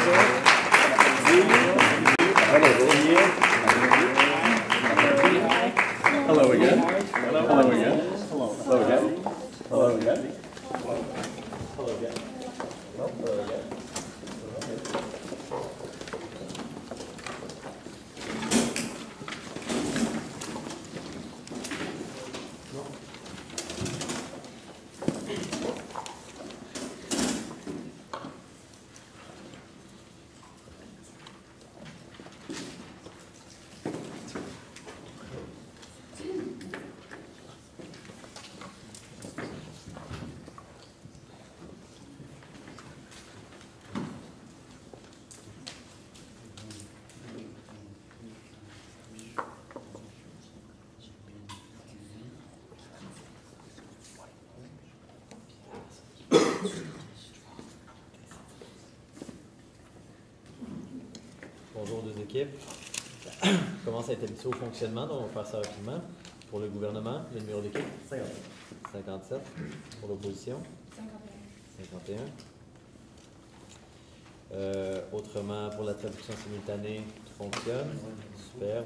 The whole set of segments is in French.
Hello again. Hello again. Hello again. Hello again. Hello again. Hello again. Bonjour deux équipes. Commence à être habitué au fonctionnement, donc on va faire ça rapidement. Pour le gouvernement, le numéro d'équipe 57. Pour l'opposition 51. Autrement, pour la traduction simultanée, tout fonctionne. Superbe.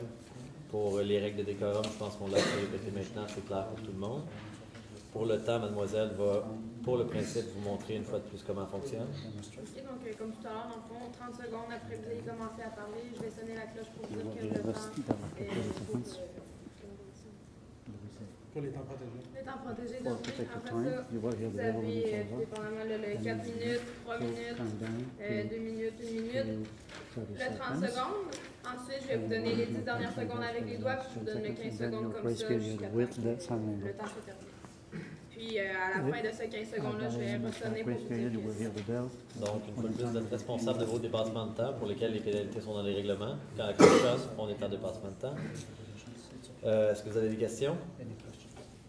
Pour les règles de décorum, je pense qu'on l'a répété maintenant, c'est clair pour tout le monde. Pour le temps, mademoiselle va, pour le principe, vous montrer une fois de plus comment fonctionne. OK, donc comme tout à l'heure, dans le fond, 30 secondes après que vous ayez commencé à parler, je vais sonner la cloche pour dire que le temps Pour les temps protégés. Les temps protégés, donc après ça, vous avez, dépendamment, le 4 minutes, 3 minutes, 2 minutes, 1 minute, le 30 secondes. Ensuite, je vais vous donner les 10 dernières secondes avec les doigts, puis je vous donne le 15 secondes comme ça jusqu'à temps que le temps se termine. Puis à la fin de ces 15 secondes-là, je vais ressonner pour vous dire que Donc, une fois de plus, vous êtes responsable de vos dépassements de temps pour lesquels les pénalités sont dans les règlements. Quand la cloche sonne, on est en dépassement de temps. Est-ce que vous avez des questions?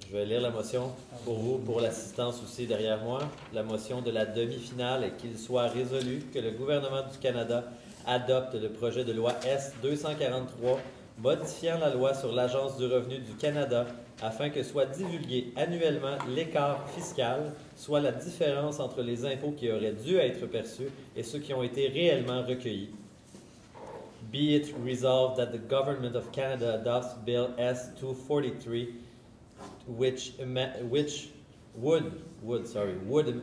Je vais lire la motion pour vous, pour l'assistance aussi derrière moi. La motion de la demi-finale est qu'il soit résolu que le gouvernement du Canada adopte le projet de loi S-243 modifiant la loi sur l'Agence du revenu du Canada afin que soit divulgué annuellement l'écart fiscal, soit la différence entre les impôts qui auraient dû être perçus et ceux qui ont été réellement recueillis. Be it resolved that the Government of Canada adopts Bill S-243,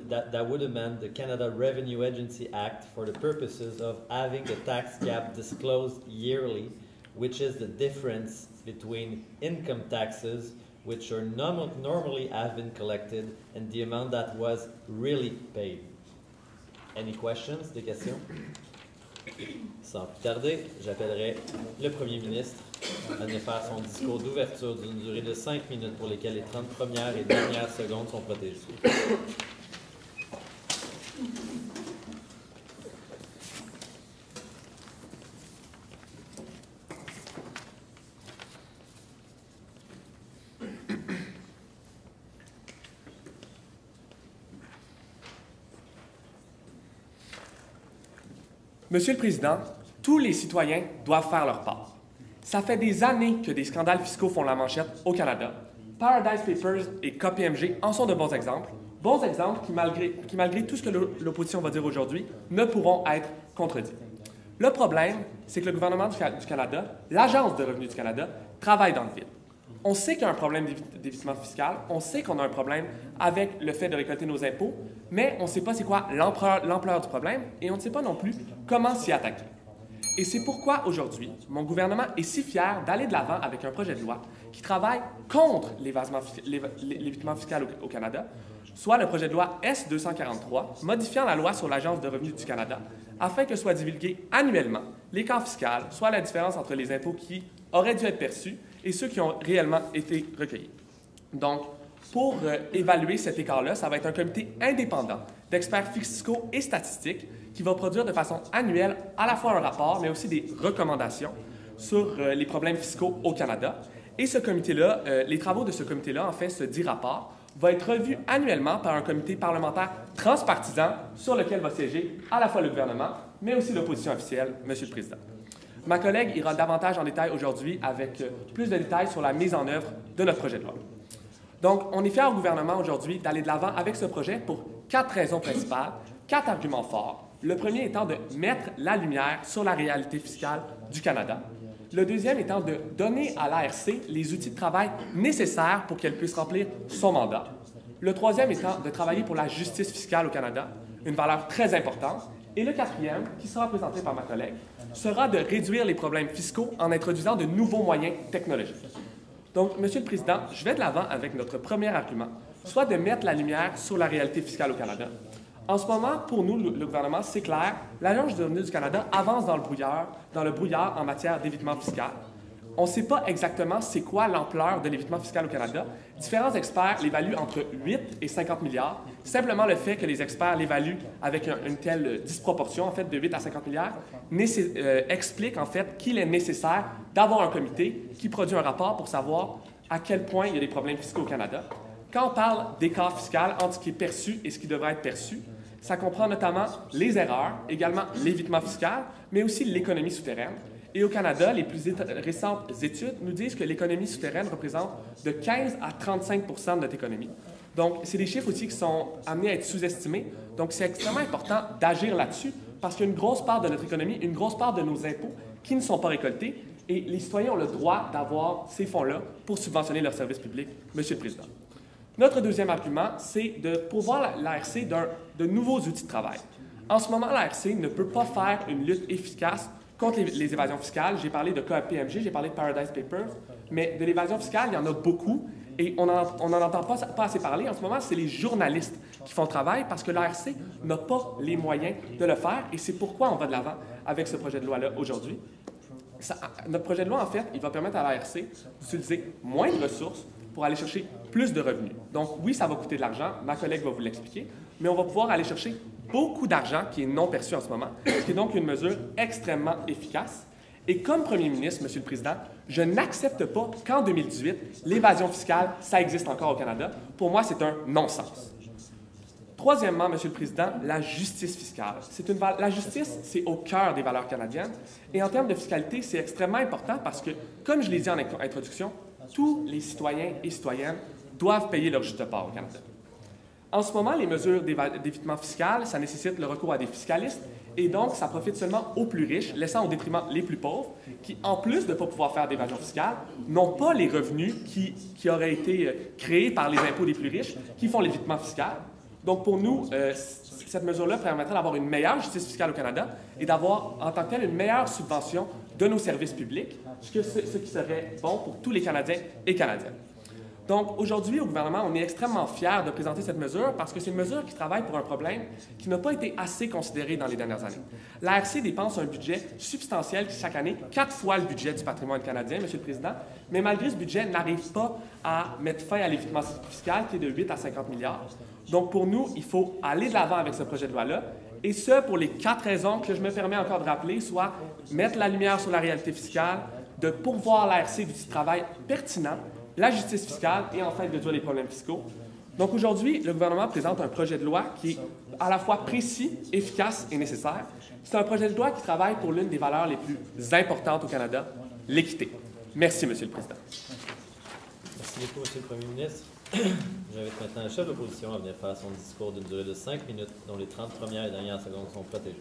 that would amend the Canada Revenue Agency Act for the purposes of having the tax gap disclosed yearly, which is the difference between income taxes, which are normally have been collected, and the amount that was really paid. Any questions? Des questions? Sans plus tarder, j'appellerai le Premier ministre à venir faire son discours d'ouverture d'une durée de 5 minutes pour lesquelles les 30 premières et dernières secondes sont protégées. Monsieur le Président, tous les citoyens doivent faire leur part. Ça fait des années que des scandales fiscaux font la manchette au Canada. Paradise Papers et KPMG en sont de bons exemples qui, malgré tout ce que l'opposition va dire aujourd'hui, ne pourront être contredits. Le problème, c'est que le gouvernement du Canada, l'Agence de revenus du Canada, travaille dans le vide. On sait qu'il y a un problème d'évitement fiscal, on sait qu'on a un problème avec le fait de récolter nos impôts, mais on ne sait pas c'est quoi l'ampleur du problème et on ne sait pas non plus comment s'y attaquer. Et c'est pourquoi aujourd'hui, mon gouvernement est si fier d'aller de l'avant avec un projet de loi qui travaille contre l'évitement fiscal au Canada, soit le projet de loi S-243, modifiant la loi sur l'Agence de revenus du Canada, afin que soit divulgué annuellement l'écart fiscal, soit la différence entre les impôts qui auraient dû être perçus et ceux qui ont réellement été recueillis. Donc, pour évaluer cet écart-là, ça va être un comité indépendant d'experts fiscaux et statistiques qui va produire de façon annuelle à la fois un rapport, mais aussi des recommandations sur les problèmes fiscaux au Canada. Et ce comité-là, les travaux de ce comité-là, en fait, ce dit rapport, va être revu annuellement par un comité parlementaire transpartisan sur lequel va siéger à la fois le gouvernement, mais aussi l'opposition officielle, Monsieur le Président. Ma collègue ira davantage en détail aujourd'hui avec plus de détails sur la mise en œuvre de notre projet de loi. Donc, on est fiers au gouvernement aujourd'hui d'aller de l'avant avec ce projet pour 4 raisons principales, 4 arguments forts Le premier étant de mettre la lumière sur la réalité fiscale du Canada. Le deuxième étant de donner à l'ARC les outils de travail nécessaires pour qu'elle puisse remplir son mandat. Le troisième étant de travailler pour la justice fiscale au Canada, une valeur très importante. Et le quatrième, qui sera présenté par ma collègue, sera de réduire les problèmes fiscaux en introduisant de nouveaux moyens technologiques. Donc, Monsieur le Président, je vais de l'avant avec notre premier argument, soit de mettre la lumière sur la réalité fiscale au Canada. En ce moment, pour nous, le gouvernement, c'est clair, l'Agence du revenu du Canada avance dans le brouillard en matière d'évitement fiscal. On ne sait pas exactement c'est quoi l'ampleur de l'évitement fiscal au Canada. Différents experts l'évaluent entre 8 et 50 milliards. Simplement le fait que les experts l'évaluent avec une telle disproportion, en fait, de 8 à 50 milliards, explique en fait qu'il est nécessaire d'avoir un comité qui produit un rapport pour savoir à quel point il y a des problèmes fiscaux au Canada. Quand on parle d'écart fiscal entre ce qui est perçu et ce qui devrait être perçu, ça comprend notamment les erreurs, également l'évitement fiscal, mais aussi l'économie souterraine. Et au Canada, les plus récentes études nous disent que l'économie souterraine représente de 15 à 35 de notre économie. Donc, c'est des chiffres aussi qui sont amenés à être sous-estimés. Donc, c'est extrêmement important d'agir là-dessus parce qu'il y a une grosse part de notre économie, une grosse part de nos impôts qui ne sont pas récoltés et les citoyens ont le droit d'avoir ces fonds-là pour subventionner leurs services publics, Monsieur le Président. Notre deuxième argument, c'est de pourvoir l'ARC de nouveaux outils de travail. En ce moment, l'ARC ne peut pas faire une lutte efficace contre les évasions fiscales. J'ai parlé de KPMG, j'ai parlé de Paradise Papers, mais de l'évasion fiscale, il y en a beaucoup et on n'en entend pas assez parler. En ce moment, c'est les journalistes qui font le travail parce que l'ARC n'a pas les moyens de le faire et c'est pourquoi on va de l'avant avec ce projet de loi-là aujourd'hui. Notre projet de loi, en fait, il va permettre à l'ARC d'utiliser moins de ressources pour aller chercher plus de revenus. Donc oui, ça va coûter de l'argent, ma collègue va vous l'expliquer, mais on va pouvoir aller chercher beaucoup d'argent qui est non perçu en ce moment, ce qui est donc une mesure extrêmement efficace. Et comme Premier ministre, Monsieur le Président, je n'accepte pas qu'en 2018, l'évasion fiscale, ça existe encore au Canada. Pour moi, c'est un non-sens. Troisièmement, Monsieur le Président, la justice fiscale. La justice, c'est au cœur des valeurs canadiennes. Et en termes de fiscalité, c'est extrêmement important parce que, comme je l'ai dit en introduction, tous les citoyens et citoyennes doivent payer leur juste part au Canada. En ce moment, les mesures d'évitement fiscal, ça nécessite le recours à des fiscalistes et donc ça profite seulement aux plus riches, laissant au détriment les plus pauvres, qui, en plus de ne pas pouvoir faire d'évasion fiscale, n'ont pas les revenus qui auraient été créés par les impôts des plus riches, qui font l'évitement fiscal. Donc pour nous, cette mesure-là permettrait d'avoir une meilleure justice fiscale au Canada et d'avoir en tant que telle une meilleure subvention de nos services publics, ce qui serait bon pour tous les Canadiens et Canadiennes. Donc, aujourd'hui, au gouvernement, on est extrêmement fiers de présenter cette mesure parce que c'est une mesure qui travaille pour un problème qui n'a pas été assez considéré dans les dernières années. L'ARC dépense un budget substantiel chaque année, 4 fois le budget du patrimoine canadien, Monsieur le Président, mais malgré ce budget, n'arrive pas à mettre fin à l'évitement fiscal qui est de 8 à 50 milliards. Donc, pour nous, il faut aller de l'avant avec ce projet de loi-là, et ce, pour les 4 raisons que je me permets encore de rappeler, soit mettre la lumière sur la réalité fiscale, de pourvoir l'ARC d'outils de travail pertinents, la justice fiscale et enfin de réduire les problèmes fiscaux. Donc aujourd'hui, le gouvernement présente un projet de loi qui est à la fois précis, efficace et nécessaire. C'est un projet de loi qui travaille pour l'une des valeurs les plus importantes au Canada, l'équité. Merci, Monsieur le Président. Merci beaucoup, Monsieur le Premier ministre. J'invite maintenant le chef de l'opposition à venir faire son discours d'une durée de 5 minutes, dont les 30 premières et dernières secondes sont protégées.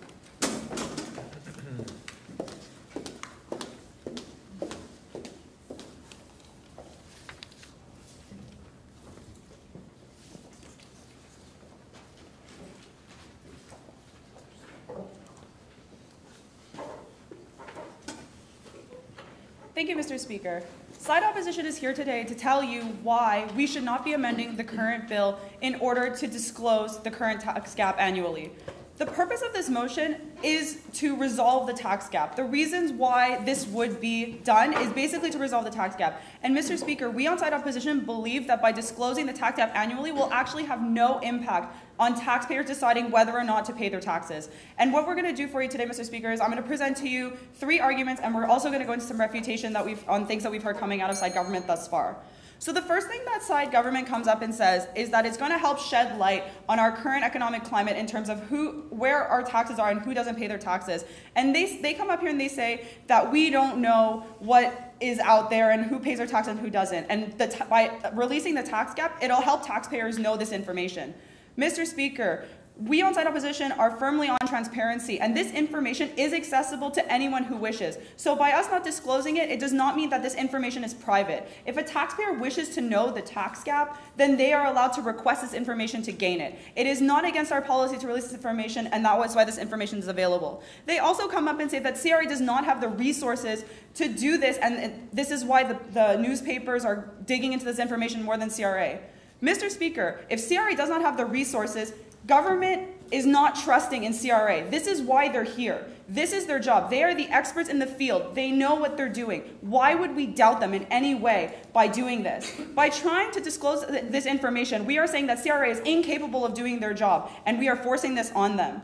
Thank you, Mr. Speaker. Side opposition is here today to tell you why we should not be amending the current bill in order to disclose the current tax gap annually. The purpose of this motion is to resolve the tax gap. The reasons why this would be done is basically to resolve the tax gap. And Mr. Speaker, we on side opposition believe that by disclosing the tax gap annually will actually have no impact on taxpayers deciding whether or not to pay their taxes. And what we're going to do for you today, Mr. Speaker, is I'm going to present to you 3 arguments, and we're also going to go into some refutation on things that we've heard coming out of side government thus far. So the first thing that side government comes up and says is that it's going to help shed light on our current economic climate in terms of where our taxes are and who doesn't pay their taxes. And they come up here and they say that we don't know what is out there and who pays their taxes and who doesn't. And by releasing the tax gap, it'll help taxpayers know this information. Mr. Speaker, We on side opposition are firmly on transparency, and this information is accessible to anyone who wishes. So by us not disclosing it, it does not mean that this information is private. If a taxpayer wishes to know the tax gap, then they are allowed to request this information to gain it. It is not against our policy to release this information, and that was why this information is available. They also come up and say that CRA does not have the resources to do this, and this is why the newspapers are digging into this information more than CRA. Mr. Speaker, if CRA does not have the resources, government is not trusting in CRA. This is why they're here. This is their job. They are the experts in the field. They know what they're doing. Why would we doubt them in any way by doing this? By trying to disclose this information, we are saying that CRA is incapable of doing their job, and we are forcing this on them.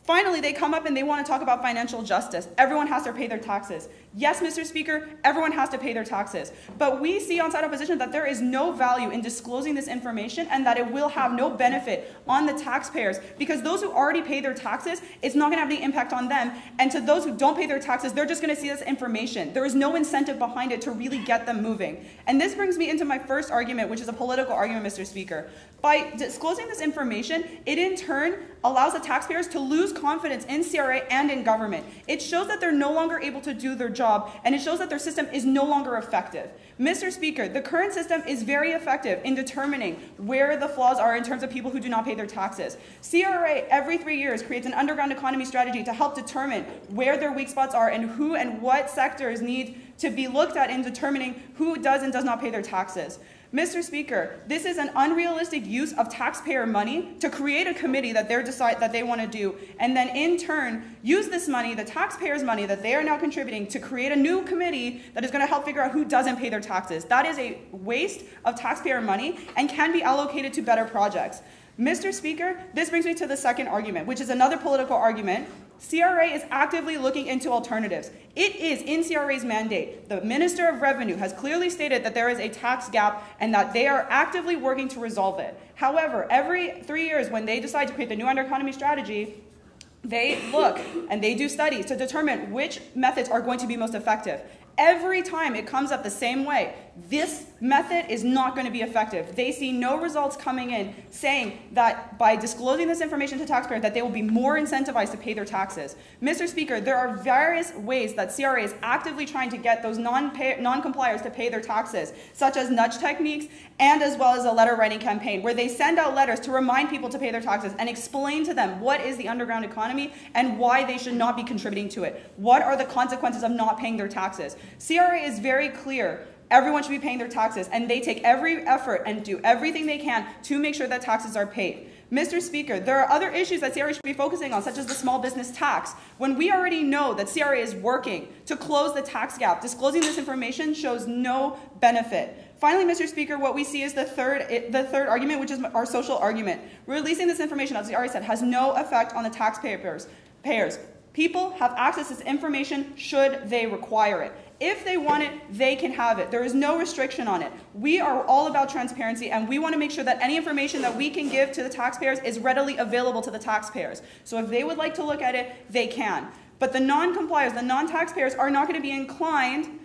Finally, they come up and they want to talk about financial justice. Everyone has to pay their taxes. Yes, Mr. Speaker, everyone has to pay their taxes. But we see on side opposition that there is no value in disclosing this information and that it will have no benefit on the taxpayers, because those who already pay their taxes, it's not going to have any impact on them. And to those who don't pay their taxes, they're just going to see this information. There is no incentive behind it to really get them moving. And this brings me into my first argument, which is a political argument, Mr. Speaker. By disclosing this information, it in turn allows the taxpayers to lose confidence in CRA and in government. It shows that they're no longer able to do their job, and it shows that their system is no longer effective. Mr. Speaker, the current system is very effective in determining where the flaws are in terms of people who do not pay their taxes. CRA every 3 years creates an underground economy strategy to help determine where their weak spots are and who and what sectors need to be looked at in determining who does and does not pay their taxes. Mr. Speaker, this is an unrealistic use of taxpayer money to create a committee that they want to do, and then in turn use this money, the taxpayers' money that they are now contributing, to create a new committee that is going to help figure out who doesn't pay their taxes. That is a waste of taxpayer money and can be allocated to better projects. Mr. Speaker, this brings me to the second argument, which is another political argument. CRA is actively looking into alternatives. It is in CRA's mandate. The Minister of Revenue has clearly stated that there is a tax gap and that they are actively working to resolve it. However, every 3 years when they decide to create the new under-economy strategy, they look and they do studies to determine which methods are going to be most effective. Every time it comes up the same way. This method is not going to be effective. They see no results coming in saying that by disclosing this information to taxpayers that they will be more incentivized to pay their taxes. Mr. Speaker, there are various ways that CRA is actively trying to get those non-compliers to pay their taxes, such as nudge techniques and as well as a letter writing campaign where they send out letters to remind people to pay their taxes and explain to them what is the underground economy and why they should not be contributing to it. What are the consequences of not paying their taxes? CRA is very clear. Everyone should be paying their taxes, and they take every effort and do everything they can to make sure that taxes are paid. Mr. Speaker, there are other issues that CRA should be focusing on, such as the small business tax. When we already know that CRA is working to close the tax gap, disclosing this information shows no benefit. Finally, Mr. Speaker, what we see is the third argument, which is our social argument. Releasing this information, as CRA said, has no effect on the taxpayers. People have access to this information should they require it. If they want it, they can have it. There is no restriction on it. We are all about transparency, and we want to make sure that any information that we can give to the taxpayers is readily available to the taxpayers. So if they would like to look at it, they can. But the non-compliers, the non-taxpayers, are not going to be inclined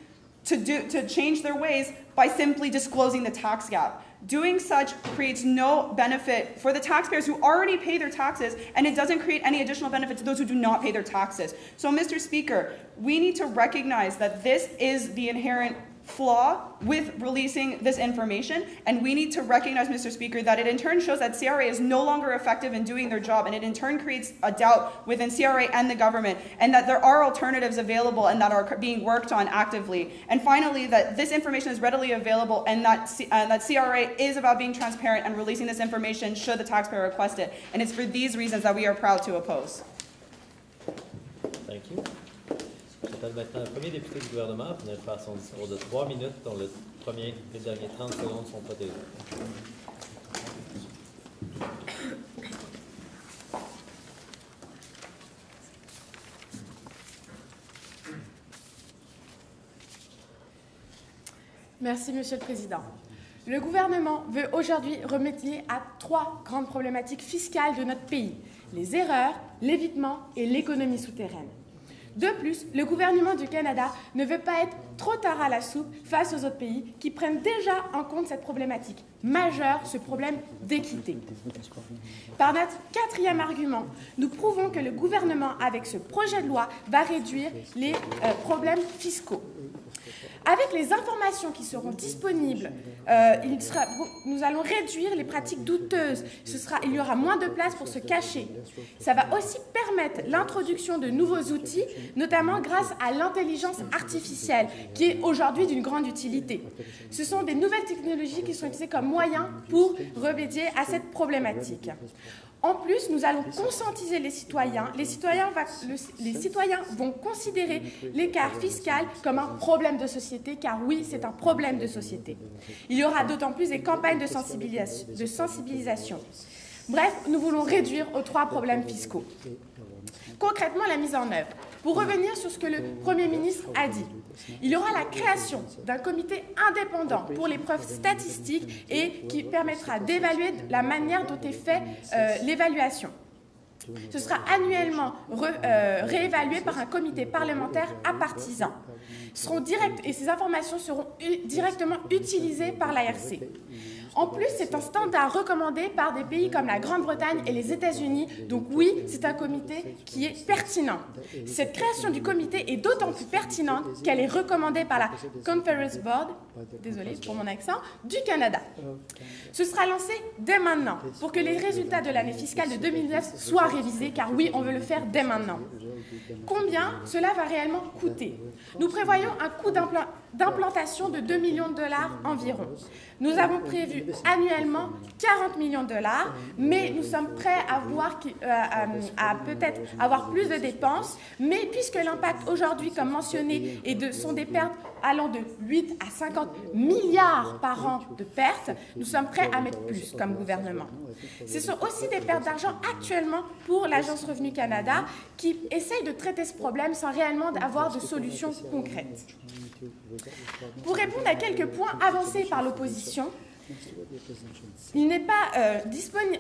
to change their ways by simply disclosing the tax gap. Doing such creates no benefit for the taxpayers who already pay their taxes, and it doesn't create any additional benefit to those who do not pay their taxes. So, Mr. Speaker, we need to recognize that this is the inherent flaw with releasing this information, and we need to recognize, Mr. Speaker, that it in turn shows that CRA is no longer effective in doing their job, and it in turn creates a doubt within CRA and the government, and that there are alternatives available and that are being worked on actively. And finally, that this information is readily available, and that CRA is about being transparent and releasing this information should the taxpayer request it. And it's for these reasons that we are proud to oppose. Thank you. J'appelle maintenant le premier député du gouvernement pour venir faire son discours de 3 minutes, dont les derniers 30 secondes sont protégés. Merci, Monsieur le Président. Le gouvernement veut aujourd'hui remédier à 3 grandes problématiques fiscales de notre pays: les erreurs, l'évitement et l'économie souterraine. De plus, le gouvernement du Canada ne veut pas être trop tard à la soupe face aux autres pays qui prennent déjà en compte cette problématique majeure, ce problème d'équité. Par notre quatrième argument, nous prouvons que le gouvernement, avec ce projet de loi, va réduire les problèmes fiscaux. Avec les informations qui seront disponibles, nous allons réduire les pratiques douteuses. Il y aura moins de place pour se cacher. Ça va aussi permettre l'introduction de nouveaux outils, notamment grâce à l'intelligence artificielle, qui est aujourd'hui d'une grande utilité. Ce sont des nouvelles technologies qui sont utilisées comme moyen pour remédier à cette problématique. En plus, nous allons conscientiser les citoyens. Les citoyens vont considérer l'écart fiscal comme un problème de société, car oui, c'est un problème de société. Il y aura d'autant plus des campagnes de sensibilisation. Bref, nous voulons réduire aux 3 problèmes fiscaux. Concrètement, la mise en œuvre. Pour revenir sur ce que le Premier ministre a dit, il y aura la création d'un comité indépendant pour les preuves statistiques et qui permettra d'évaluer la manière dont est faite l'évaluation. Ce sera annuellement réévalué par un comité parlementaire apartisan. Et ces informations seront directement utilisées par l'ARC. En plus, c'est un standard recommandé par des pays comme la Grande-Bretagne et les États-Unis. Donc oui, c'est un comité qui est pertinent. Cette création du comité est d'autant plus pertinente qu'elle est recommandée par la Conference Board, désolé pour mon accent, du Canada. Ce sera lancé dès maintenant pour que les résultats de l'année fiscale de 2009 soient révisés, car oui, on veut le faire dès maintenant. Combien cela va réellement coûter? Nous prévoyons un coût d'implantation de 2 millions de dollars environ. Nous avons prévu annuellement 40 millions de dollars, mais nous sommes prêts à peut-être avoir plus de dépenses, mais puisque l'impact aujourd'hui, comme mentionné, sont des pertes allant de 8 à 50 milliards par an de pertes, nous sommes prêts à mettre plus comme gouvernement. Ce sont aussi des pertes d'argent actuellement pour l'Agence Revenu Canada qui essaye de traiter ce problème sans réellement avoir de solutions concrètes. Pour répondre à quelques points avancés par l'opposition,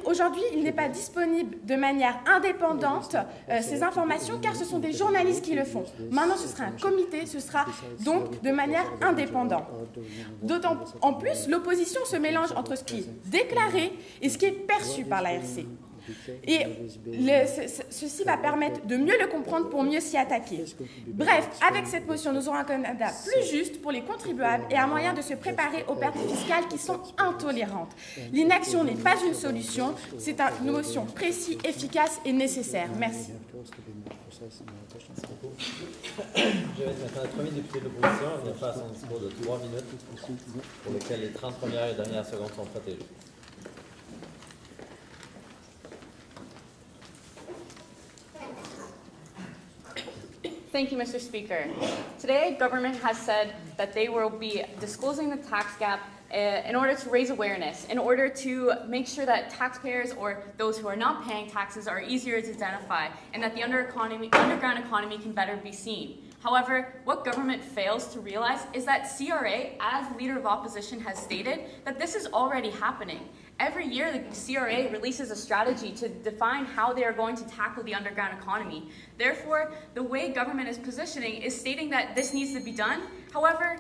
aujourd'hui, il n'est pas disponible de manière indépendante ces informations, car ce sont des journalistes qui le font. Maintenant, ce sera un comité, ce sera donc de manière indépendante. En plus, l'opposition se mélange entre ce qui est déclaré et ce qui est perçu par l'ARC. Et ceci va permettre de mieux le comprendre pour mieux s'y attaquer. Bref, avec cette motion, nous aurons un Canada plus juste pour les contribuables et un moyen de se préparer aux pertes fiscales qui sont intolérantes. L'inaction n'est pas une solution, c'est une motion précise, efficace et nécessaire. Merci. Je vais maintenant le premier député de l'opposition à venir faire son discours de 3 minutes pour lequel les 30 premières et dernières secondes sont protégées. Thank you, Mr. Speaker. Today, government has said that they will be disclosing the tax gap in order to raise awareness, in order to make sure that taxpayers or those who are not paying taxes are easier to identify, and that the underground economy can better be seen. However, what government fails to realize is that CRA, as Leader of Opposition has stated, that this is already happening. Every year, the CRA releases a strategy to define how they are going to tackle the underground economy. Therefore, the way government is positioning is stating that this needs to be done. However,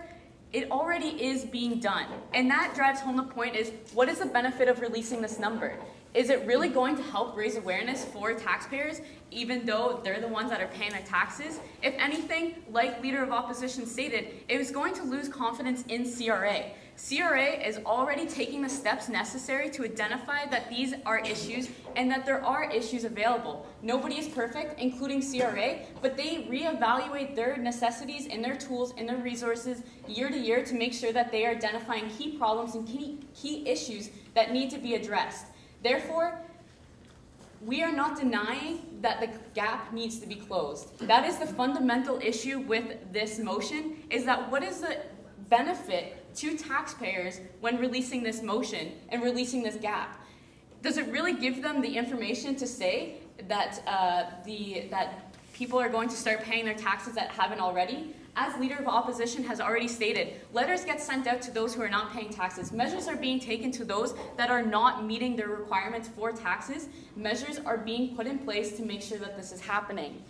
it already is being done. And that drives home the point is, what is the benefit of releasing this number? Is it really going to help raise awareness for taxpayers, even though they're the ones that are paying their taxes? If anything, like Leader of Opposition stated, it was going to lose confidence in CRA. CRA is already taking the steps necessary to identify that these are issues and that there are issues available. Nobody is perfect, including CRA, but they reevaluate their necessities and their tools and their resources year to year to make sure that they are identifying key problems and key issues that need to be addressed. Therefore, we are not denying that the gap needs to be closed. That is the fundamental issue with this motion, is that what is the benefit to taxpayers when releasing this motion and releasing this gap? Does it really give them the information to say that, that people are going to start paying their taxes that haven't already? As Leader of Opposition has already stated, letters get sent out to those who are not paying taxes. Measures are being taken to those that are not meeting their requirements for taxes. Measures are being put in place to make sure that this is happening.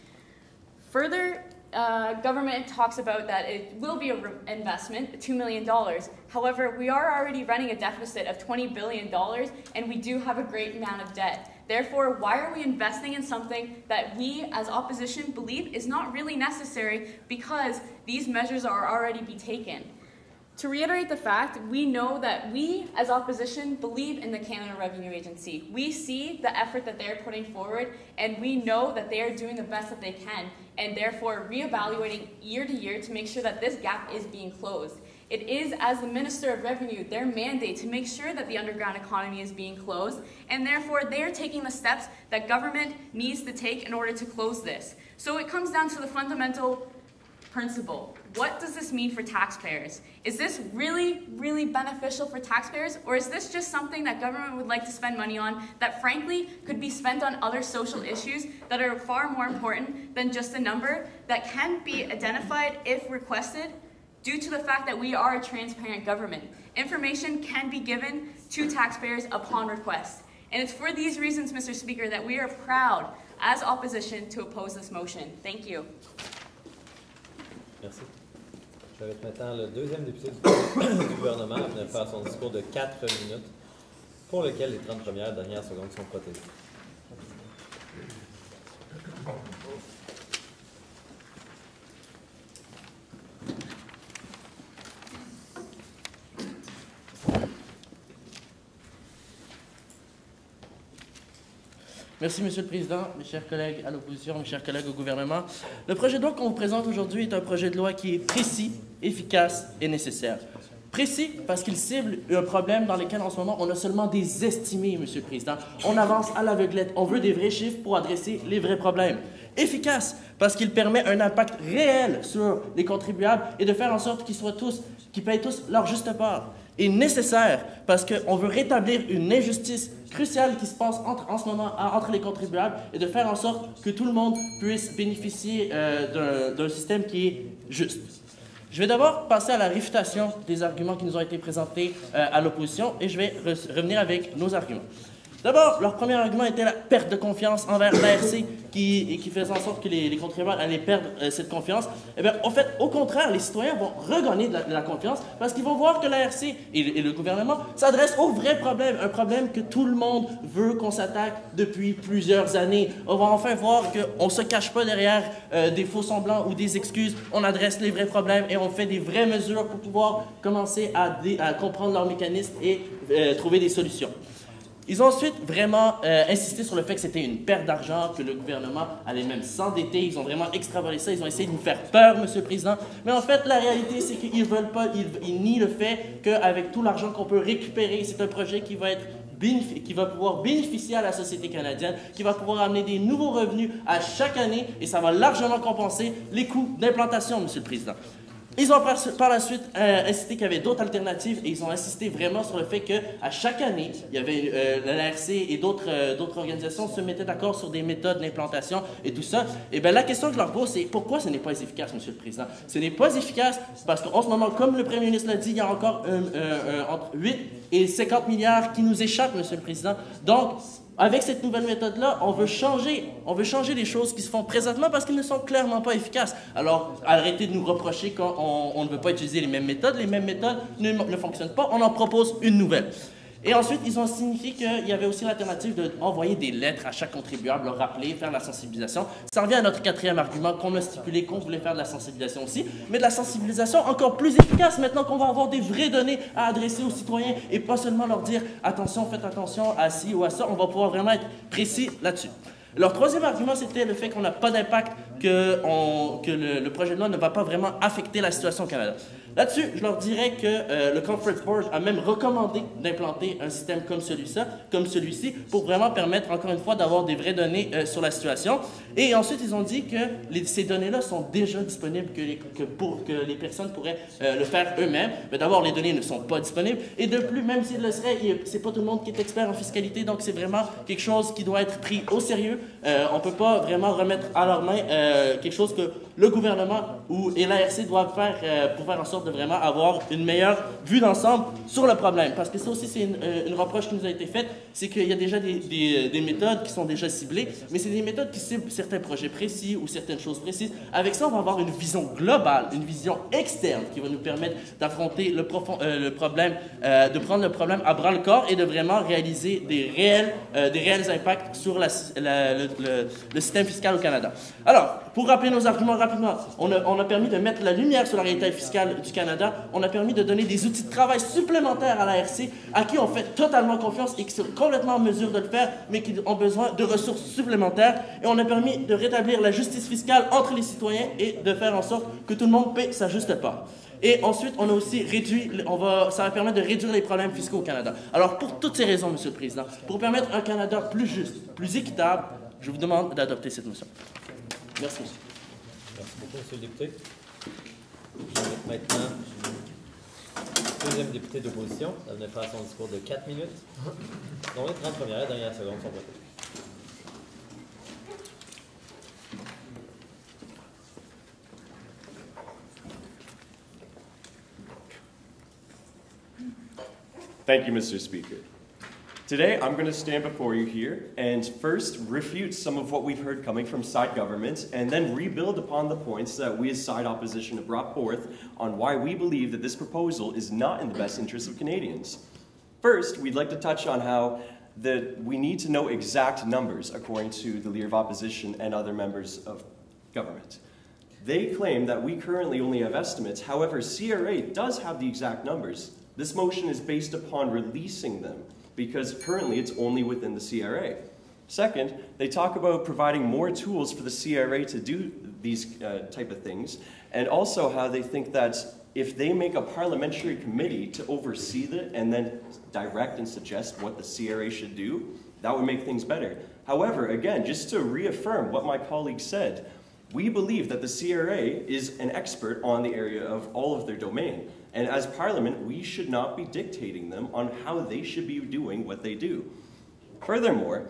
Further, government talks about that it will be an investment, $2 million. However, we are already running a deficit of $20 billion, and we do have a great amount of debt. Therefore, why are we investing in something that we as opposition believe is not really necessary because these measures are already be taken? To reiterate the fact, we know that we as opposition believe in the Canada Revenue Agency. We see the effort that they're putting forward, and we know that they are doing the best that they can, and therefore reevaluating year to year to make sure that this gap is being closed. It is, as the Minister of Revenue, their mandate to make sure that the underground economy is being closed, and therefore they are taking the steps that government needs to take in order to close this. So it comes down to the fundamental principle. What does this mean for taxpayers? Is this really, really beneficial for taxpayers, or is this just something that government would like to spend money on that frankly could be spent on other social issues that are far more important than just a number that can be identified if requested due to the fact that we are a transparent government? Information can be given to taxpayers upon request. And it's for these reasons, Mr. Speaker, that we are proud as opposition to oppose this motion. Thank you. Merci. J'invite maintenant le deuxième député du gouvernement à venir faire son discours de 4 minutes, pour lequel les 30 dernières secondes sont protégées. Merci, Monsieur le Président, mes chers collègues à l'opposition, mes chers collègues au gouvernement. Le projet de loi qu'on vous présente aujourd'hui est un projet de loi qui est précis, efficace et nécessaire. Précis parce qu'il cible un problème dans lequel en ce moment on a seulement des estimés, Monsieur le Président. On avance à l'aveuglette, on veut des vrais chiffres pour adresser les vrais problèmes. Efficace parce qu'il permet un impact réel sur les contribuables et de faire en sorte qu'ils payent tous leur juste part. Et nécessaire parce qu'on veut rétablir une injustice cruciale qui se passe en ce moment entre les contribuables et de faire en sorte que tout le monde puisse bénéficier d'un système qui est juste. Je vais d'abord passer à la réfutation des arguments qui nous ont été présentés à l'opposition et je vais revenir avec nos arguments. D'abord, leur premier argument était la perte de confiance envers l'ARC qui faisait en sorte que les contribuables allaient perdre cette confiance. Eh bien, en fait, au contraire, les citoyens vont regagner de la confiance parce qu'ils vont voir que l'ARC et le gouvernement s'adressent au vrai problème, un problème que tout le monde veut qu'on s'attaque depuis plusieurs années. On va enfin voir qu'on ne se cache pas derrière des faux semblants ou des excuses. On adresse les vrais problèmes et on fait des vraies mesures pour pouvoir commencer à comprendre leurs mécanismes et trouver des solutions. Ils ont ensuite vraiment insisté sur le fait que c'était une perte d'argent, que le gouvernement allait même s'endetter. Ils ont vraiment extravolé ça. Ils ont essayé de nous faire peur, Monsieur le Président. Mais en fait, la réalité, c'est qu'ils veulent pas, ils nient le fait qu'avec tout l'argent qu'on peut récupérer, c'est un projet qui va pouvoir bénéficier à la société canadienne, qui va pouvoir amener des nouveaux revenus à chaque année et ça va largement compenser les coûts d'implantation, Monsieur le Président. Ils ont par la suite insisté qu'il y avait d'autres alternatives et ils ont insisté vraiment sur le fait qu'à chaque année, il y avait l'ARC et d'autres organisations se mettaient d'accord sur des méthodes d'implantation et tout ça. Et bien la question que je leur pose, c'est pourquoi ce n'est pas efficace, Monsieur le Président? Ce n'est pas efficace parce qu'en ce moment, comme le Premier ministre l'a dit, il y a encore entre 8 et 50 milliards qui nous échappent, Monsieur le Président. Donc, avec cette nouvelle méthode-là, on veut changer les choses qui se font présentement parce qu'elles ne sont clairement pas efficaces. Alors, arrêtez de nous reprocher qu'on ne veut pas utiliser les mêmes méthodes ne fonctionnent pas, on en propose une nouvelle. Et ensuite, ils ont signifié qu'il y avait aussi l'alternative d'envoyer des lettres à chaque contribuable, leur rappeler, faire de la sensibilisation. Ça revient à notre quatrième argument qu'on a stipulé qu'on voulait faire de la sensibilisation aussi, mais de la sensibilisation encore plus efficace maintenant qu'on va avoir des vraies données à adresser aux citoyens et pas seulement leur dire « attention, faites attention à ci ou à ça », on va pouvoir vraiment être précis là-dessus. Leur troisième argument, c'était le fait qu'on n'a pas d'impact, que le projet de loi ne va pas vraiment affecter la situation au Canada. Là-dessus, je leur dirais que le Conference Board a même recommandé d'implanter un système comme celui-ci pour vraiment permettre, encore une fois, d'avoir des vraies données sur la situation. Et ensuite, ils ont dit que ces données-là sont déjà disponibles, que les personnes pourraient le faire eux-mêmes. Mais d'abord, les données ne sont pas disponibles. Et de plus, même s'ils le seraient, c'est pas tout le monde qui est expert en fiscalité, donc c'est vraiment quelque chose qui doit être pris au sérieux. On ne peut pas vraiment remettre à leurs mains quelque chose que le gouvernement et l'ARC doivent faire pour faire en sorte de vraiment avoir une meilleure vue d'ensemble sur le problème. Parce que ça aussi, c'est une reproche qui nous a été faite, c'est qu'il y a déjà des méthodes qui sont déjà ciblées, mais c'est des méthodes qui ciblent certains projets précis ou certaines choses précises. Avec ça, on va avoir une vision globale, une vision externe qui va nous permettre d'affronter le problème, de prendre le problème à bras le corps et de vraiment réaliser des réels impacts sur le système fiscal au Canada. Alors, pour rappeler nos arguments rapidement, on a permis de mettre la lumière sur la réalité fiscale du Canada, on a permis de donner des outils de travail supplémentaires à l'ARC, à qui on fait totalement confiance et qui sont complètement en mesure de le faire, mais qui ont besoin de ressources supplémentaires. Et on a permis de rétablir la justice fiscale entre les citoyens et de faire en sorte que tout le monde paie sa juste part. Et ensuite, on a aussi réduit, ça va permettre de réduire les problèmes fiscaux au Canada. Alors, pour toutes ces raisons, Monsieur le Président, pour permettre un Canada plus juste, plus équitable, je vous demande d'adopter cette motion. Merci, monsieur. Merci beaucoup, Monsieur le député. Je vais mettre maintenant le deuxième député d'opposition. Ça venait faire son discours de 4 minutes. Donc, les 30 premières et dernières secondes sont prêtes. Thank you, Mr. Speaker. Today, I'm going to stand before you here and first refute some of what we've heard coming from side government and then rebuild upon the points that we as side opposition have brought forth on why we believe that this proposal is not in the best interest of Canadians. First, we'd like to touch on how we need to know exact numbers according to the Leader of Opposition and other members of government. They claim that we currently only have estimates. However, CRA does have the exact numbers. This motion is based upon releasing them, because currently it's only within the CRA. Second, they talk about providing more tools for the CRA to do these type of things, and also how they think that if they make a parliamentary committee to oversee that and then direct and suggest what the CRA should do, that would make things better. However, again, just to reaffirm what my colleague said, we believe that the CRA is an expert on the area of all of their domain. And as Parliament, we should not be dictating them on how they should be doing what they do. Furthermore,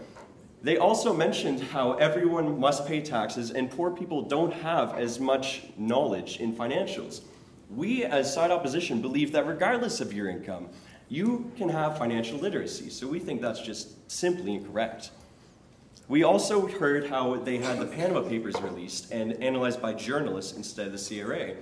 they also mentioned how everyone must pay taxes and poor people don't have as much knowledge in financials. We, as side opposition, believe that regardless of your income, you can have financial literacy. So we think that's just simply incorrect. We also heard how they had the Panama Papers released and analyzed by journalists instead of the CRA.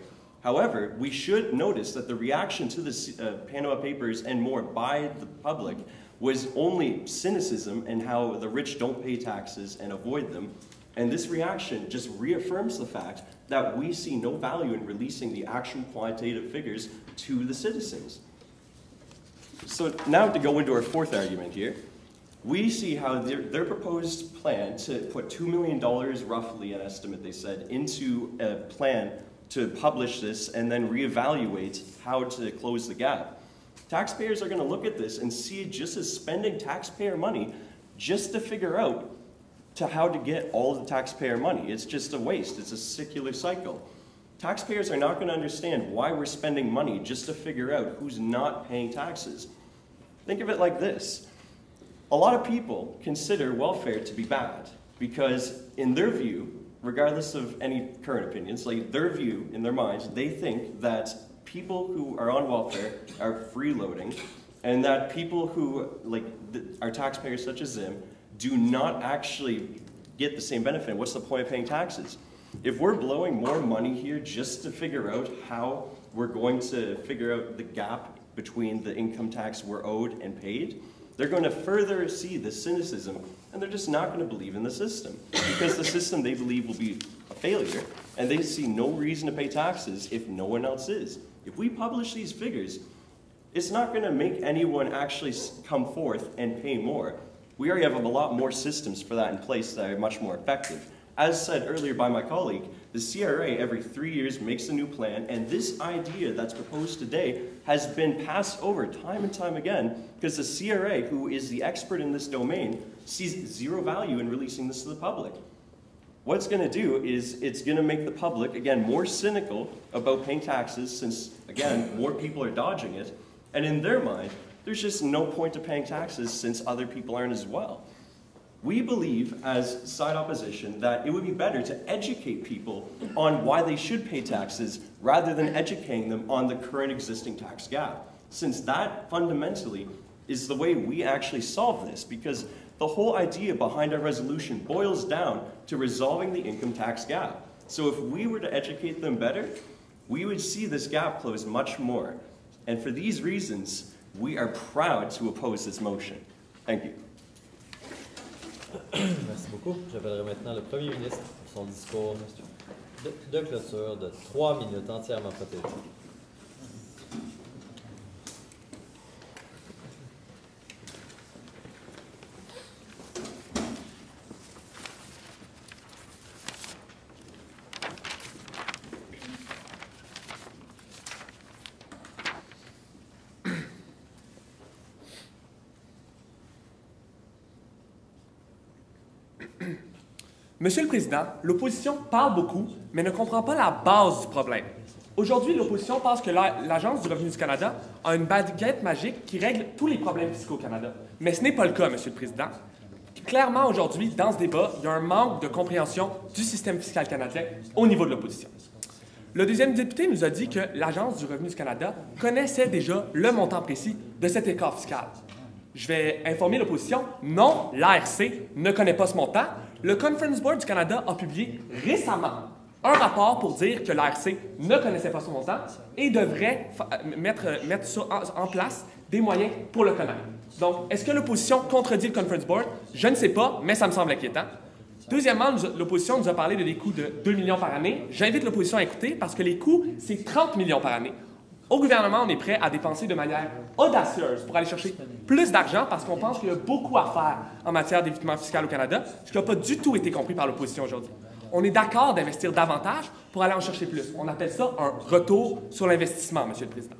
However, we should notice that the reaction to the Panama Papers and more by the public was only cynicism and how the rich don't pay taxes and avoid them. And this reaction just reaffirms the fact that we see no value in releasing the actual quantitative figures to the citizens. So now to go into our fourth argument here, we see how their proposed plan to put $2 million, roughly an estimate they said, into a plan to publish this and then reevaluate how to close the gap. Taxpayers are going to look at this and see it just as spending taxpayer money just to figure out how to get all the taxpayer money. It's just a waste. It's a circular cycle. Taxpayers are not going to understand why we're spending money just to figure out who's not paying taxes. Think of it like this. A lot of people consider welfare to be bad because in their view, regardless of any current opinions, like their view in their minds, they think that people who are on welfare are freeloading and that people who are taxpayers such as them do not actually get the same benefit. What's the point of paying taxes? If we're blowing more money here just to figure out how we're going to figure out the gap between the income tax we're owed and paid, they're going to further see the cynicism, and they're just not going to believe in the system. Because the system they believe will be a failure, and they see no reason to pay taxes if no one else is. If we publish these figures, it's not going to make anyone actually come forth and pay more. We already have a lot more systems for that in place that are much more effective. As said earlier by my colleague, the CRA every 3 years makes a new plan, and this idea that's proposed today has been passed over time and time again because the CRA, who is the expert in this domain, sees zero value in releasing this to the public. What it's going to do is it's going to make the public, again, more cynical about paying taxes since, again, more people are dodging it, and in their mind, there's just no point to paying taxes since other people aren't as well. We believe, as side opposition, that it would be better to educate people on why they should pay taxes rather than educating them on the current existing tax gap, since that fundamentally is the way we actually solve this, because the whole idea behind our resolution boils down to resolving the income tax gap. So if we were to educate them better, we would see this gap close much more. And for these reasons, we are proud to oppose this motion. Thank you. Merci beaucoup. J'appellerai maintenant le Premier ministre pour son discours de clôture de 3 minutes entièrement protégé. Monsieur le Président, l'opposition parle beaucoup, mais ne comprend pas la base du problème. Aujourd'hui, l'opposition pense que l'Agence du revenu du Canada a une baguette magique qui règle tous les problèmes fiscaux au Canada. Mais ce n'est pas le cas, Monsieur le Président. Clairement, aujourd'hui, dans ce débat, il y a un manque de compréhension du système fiscal canadien au niveau de l'opposition. Le deuxième député nous a dit que l'Agence du revenu du Canada connaissait déjà le montant précis de cet écart fiscal. Je vais informer l'opposition, non, l'ARC ne connaît pas ce montant. Le Conference Board du Canada a publié récemment un rapport pour dire que l'ARC ne connaissait pas ce montant et devrait mettre en place des moyens pour le connaître. Donc, est-ce que l'opposition contredit le Conference Board? Je ne sais pas, mais ça me semble inquiétant. Deuxièmement, l'opposition nous a parlé de des coûts de 2 millions par année. J'invite l'opposition à écouter parce que les coûts, c'est 30 millions par année. Au gouvernement, on est prêt à dépenser de manière audacieuse pour aller chercher plus d'argent parce qu'on pense qu'il y a beaucoup à faire en matière d'évitement fiscal au Canada, ce qui n'a pas du tout été compris par l'opposition aujourd'hui. On est d'accord d'investir davantage pour aller en chercher plus. On appelle ça un retour sur l'investissement, Monsieur le Président.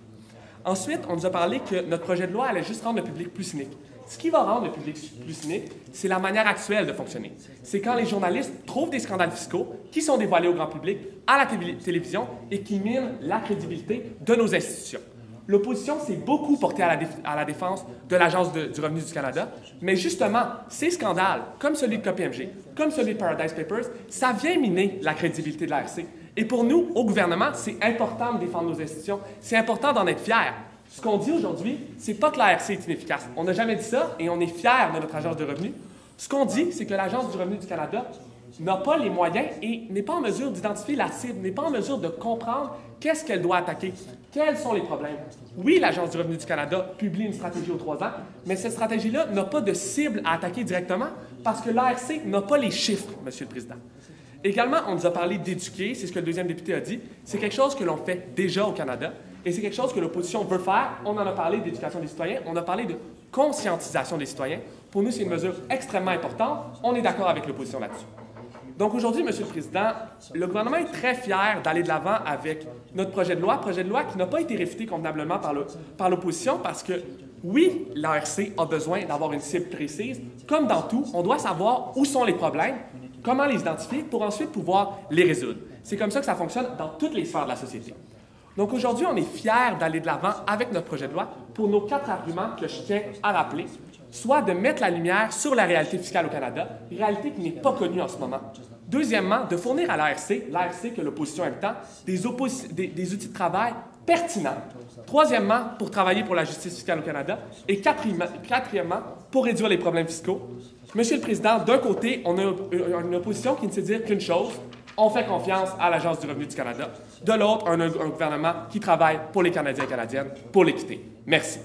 Ensuite, on nous a parlé que notre projet de loi allait juste rendre le public plus cynique. Ce qui va rendre le public plus cynique, c'est la manière actuelle de fonctionner. C'est quand les journalistes trouvent des scandales fiscaux qui sont dévoilés au grand public à la télévision et qui minent la crédibilité de nos institutions. L'opposition s'est beaucoup portée à la défense de l'Agence du revenu du Canada, mais justement, ces scandales, comme celui de KPMG, comme celui de Paradise Papers, ça vient miner la crédibilité de l'ARC. Et pour nous, au gouvernement, c'est important de défendre nos institutions, c'est important d'en être fiers. Ce qu'on dit aujourd'hui, c'est pas que l'ARC est inefficace. On n'a jamais dit ça et on est fiers de notre agence de revenus. Ce qu'on dit, c'est que l'Agence du revenu du Canada n'a pas les moyens et n'est pas en mesure d'identifier la cible, n'est pas en mesure de comprendre qu'est-ce qu'elle doit attaquer, quels sont les problèmes. Oui, l'Agence du revenu du Canada publie une stratégie aux 3 ans, mais cette stratégie-là n'a pas de cible à attaquer directement parce que l'ARC n'a pas les chiffres, Monsieur le Président. Également, on nous a parlé d'éduquer, c'est ce que le deuxième député a dit. C'est quelque chose que l'on fait déjà au Canada et c'est quelque chose que l'opposition veut faire. On en a parlé d'éducation des citoyens, on a parlé de conscientisation des citoyens. Pour nous, c'est une mesure extrêmement importante. On est d'accord avec l'opposition là-dessus. Donc aujourd'hui, Monsieur le Président, le gouvernement est très fier d'aller de l'avant avec notre projet de loi qui n'a pas été réfuté convenablement par l'opposition parce que, oui, l'ARC a besoin d'avoir une cible précise. Comme dans tout, on doit savoir où sont les problèmes, comment les identifier pour ensuite pouvoir les résoudre. C'est comme ça que ça fonctionne dans toutes les sphères de la société. Donc aujourd'hui, on est fiers d'aller de l'avant avec notre projet de loi pour nos 4 arguments que je tiens à rappeler, soit de mettre la lumière sur la réalité fiscale au Canada, réalité qui n'est pas connue en ce moment. Deuxièmement, de fournir à l'ARC que l'opposition aime tant, des outils de travail pertinents. Troisièmement, pour travailler pour la justice fiscale au Canada. Et quatrièmement, pour réduire les problèmes fiscaux. Monsieur le Président, d'un côté, on a une opposition qui ne sait dire qu'une chose, on fait confiance à l'Agence du revenu du Canada. De l'autre, on a un gouvernement qui travaille pour les Canadiens et Canadiennes, pour l'équité. Merci.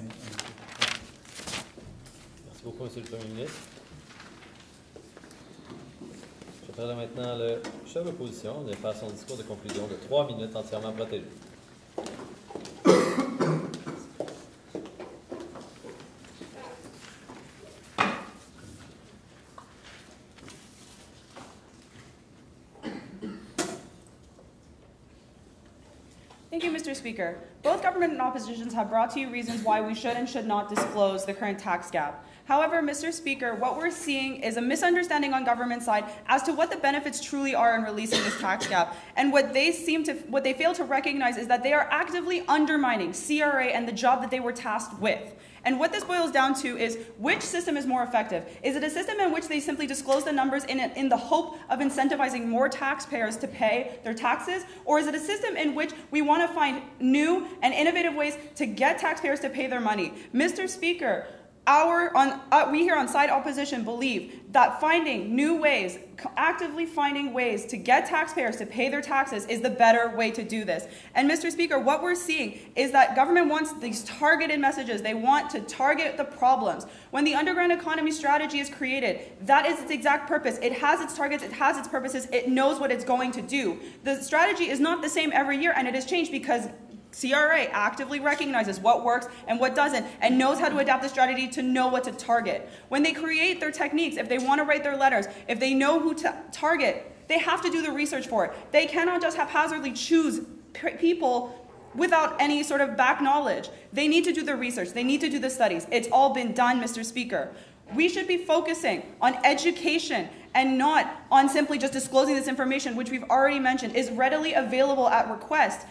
Merci beaucoup, Monsieur le Premier ministre. J'appelle maintenant le chef de l'opposition de faire son discours de conclusion de 3 minutes entièrement protégé. Thank you, Mr. Speaker. Both government and oppositions have brought to you reasons why we should and should not disclose the current tax gap. However, Mr. Speaker, what we're seeing is a misunderstanding on government side as to what the benefits truly are in releasing this tax gap. And what they fail to recognize is that they are actively undermining CRA and the job that they were tasked with. And what this boils down to is which system is more effective? Is it a system in which they simply disclose the numbers in the hope of incentivizing more taxpayers to pay their taxes? Or is it a system in which we want to find new and innovative ways to get taxpayers to pay their money? Mr. Speaker, we here on side opposition believe that finding new ways, actively finding ways to get taxpayers to pay their taxes is the better way to do this. And Mr. Speaker, what we're seeing is that government wants these targeted messages. They want to target the problems. When the underground economy strategy is created, that is its exact purpose. It has its targets, it has its purposes, it knows what it's going to do. The strategy is not the same every year, and it has changed because CRA actively recognizes what works and what doesn't and knows how to adapt the strategy to know what to target. When they create their techniques, if they want to write their letters, if they know who to target, they have to do the research for it. They cannot just haphazardly choose people without any sort of back knowledge. They need to do the research. They need to do the studies. It's all been done, Mr. Speaker. We should be focusing on education and not on simply just disclosing this information, which we've already mentioned is readily available at request.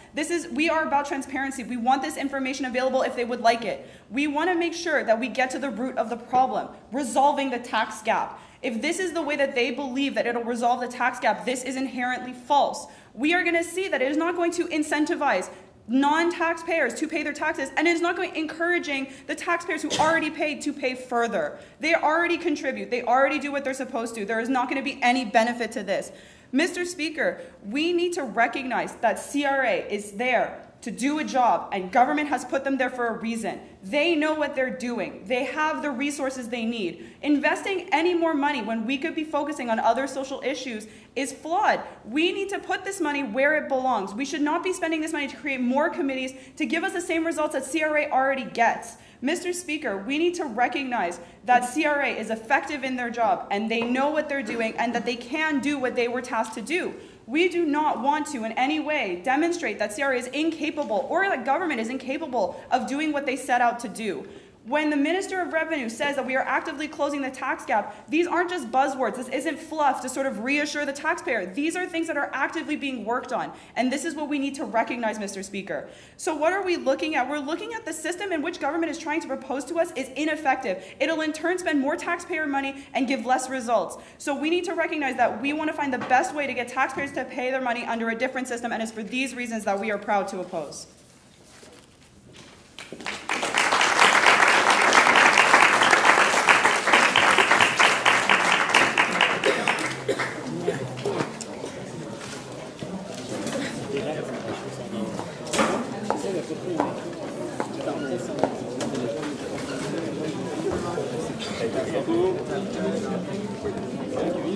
We are about transparency. We want this information available if they would like it. We want to make sure that we get to the root of the problem, resolving the tax gap. If this is the way that they believe that it'll resolve the tax gap, this is inherently false. We are going to see that it is not going to incentivize non-taxpayers to pay their taxes, and it is not going encouraging the taxpayers who already paid to pay further. They already contribute. They already do what they're supposed to. There is not going to be any benefit to this. Mr. Speaker, we need to recognize that CRA is there to do a job, and government has put them there for a reason. They know what they're doing. They have the resources they need. Investing any more money when we could be focusing on other social issues is flawed. We need to put this money where it belongs. We should not be spending this money to create more committees to give us the same results that CRA already gets. Mr. Speaker, we need to recognize that CRA is effective in their job, and they know what they're doing, and that they can do what they were tasked to do. We do not want to in any way demonstrate that CRA is incapable or that government is incapable of doing what they set out to do. When the Minister of Revenue says that we are actively closing the tax gap, these aren't just buzzwords. This isn't fluff to sort of reassure the taxpayer. These are things that are actively being worked on. And this is what we need to recognize, Mr. Speaker. So what are we looking at? We're looking at the system in which government is trying to propose to us is ineffective. It'll in turn spend more taxpayer money and give less results. So we need to recognize that we want to find the best way to get taxpayers to pay their money under a different system, and it's for these reasons that we are proud to oppose.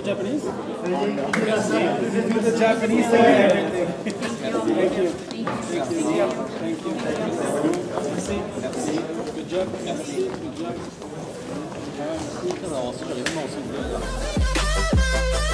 Japanese? The Japanese Thank you. Good job. Good job.